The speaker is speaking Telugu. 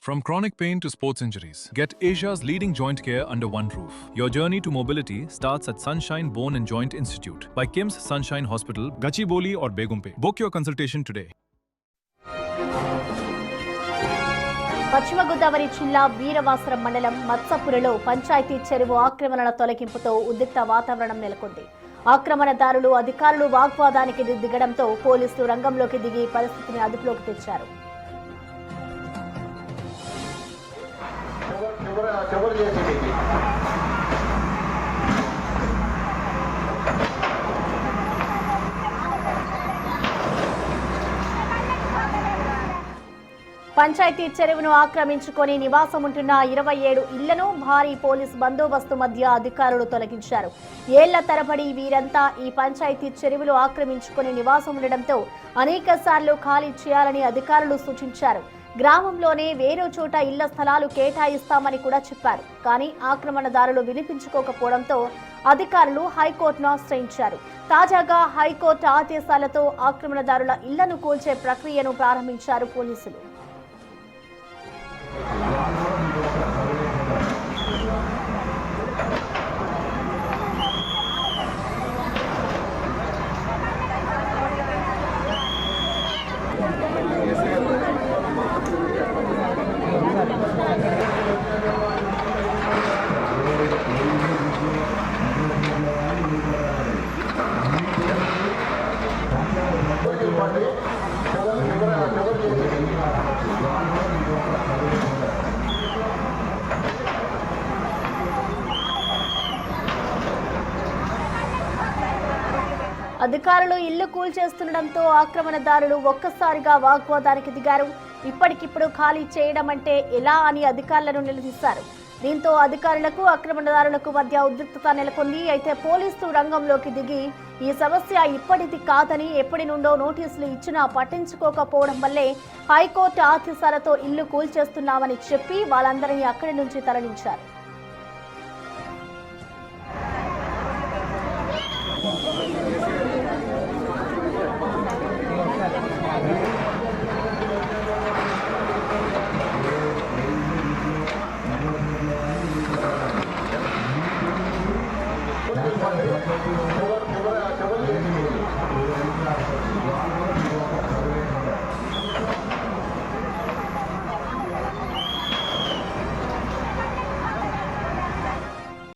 From chronic pain to sports injuries, get Asia's leading joint care under one roof. Your journey to mobility starts at Sunshine Bone and Joint Institute by KIMS Sunshine Hospital, Gachibowli or Begumpe. Book your consultation today. పశ్చిమ గోదావరి జిల్లా వీరవాసరం మండలం మత్సపురలో పంచాయతీ చెరువు ఆక్రమణల తొలగింపుతో ఉద్రిక్త వాతావరణం నెలకొంది. ఆక్రమణదారులు అధికారులు వాగ్వాదానికి దిగడంతో పోలీసులు రంగంలోకి దిగి పరిస్థితిని అదుపులోకి తెచ్చారు. పంచాయతీ చెరువును ఆక్రమించుకొని నివాసం ఉంటున్న 27 ఇళ్లను భారీ పోలీసు బందోబస్తు మధ్య అధికారులు తొలగించారు. ఏళ్ల తరబడి వీరంతా ఈ పంచాయతీ చెరువులు ఆక్రమించుకొని నివాసం ఉండడంతో అనేక సార్లు ఖాళీ చేయాలని అధికారులు సూచించారు. గ్రామంలోనే వేరే చోట ఇళ్ల స్థలాలు కేటాయిస్తామని కూడా చెప్పారు. కానీ ఆక్రమణదారులు వినిపించుకోకపోవడంతో అధికారులు హైకోర్టును ఆశ్రయించారు. తాజాగా హైకోర్టు ఆదేశాలతో ఆక్రమణదారుల ఇళ్లను కూల్చే ప్రక్రియను ప్రారంభించారు పోలీసులు. అధికారులు ఇల్లు కూల్చేస్తుండటంతో ఆక్రమణదారులు ఒక్కసారిగా వాగ్వాదానికి దిగారు. ఇప్పటికిప్పుడు ఖాళీ చేయడం అంటే ఎలా అని అధికారులను నిలదీశారు. దీంతో అధికారులకు ఆక్రమణదారులకు మధ్య ఉద్రిక్తత నెలకొంది. అయితే పోలీసులు రంగంలోకి దిగి ఈ సమస్య ఇప్పటిది కాదని ఎప్పటి నుండో నోటీసులు ఇచ్చినా పట్టించుకోకపోవడం వల్లే హైకోర్టు ఆదేశాలతో ఇల్లు కూల్చేస్తున్నామని చెప్పి వాళ్ళందరినీ అక్కడి నుంచి తరలించారు.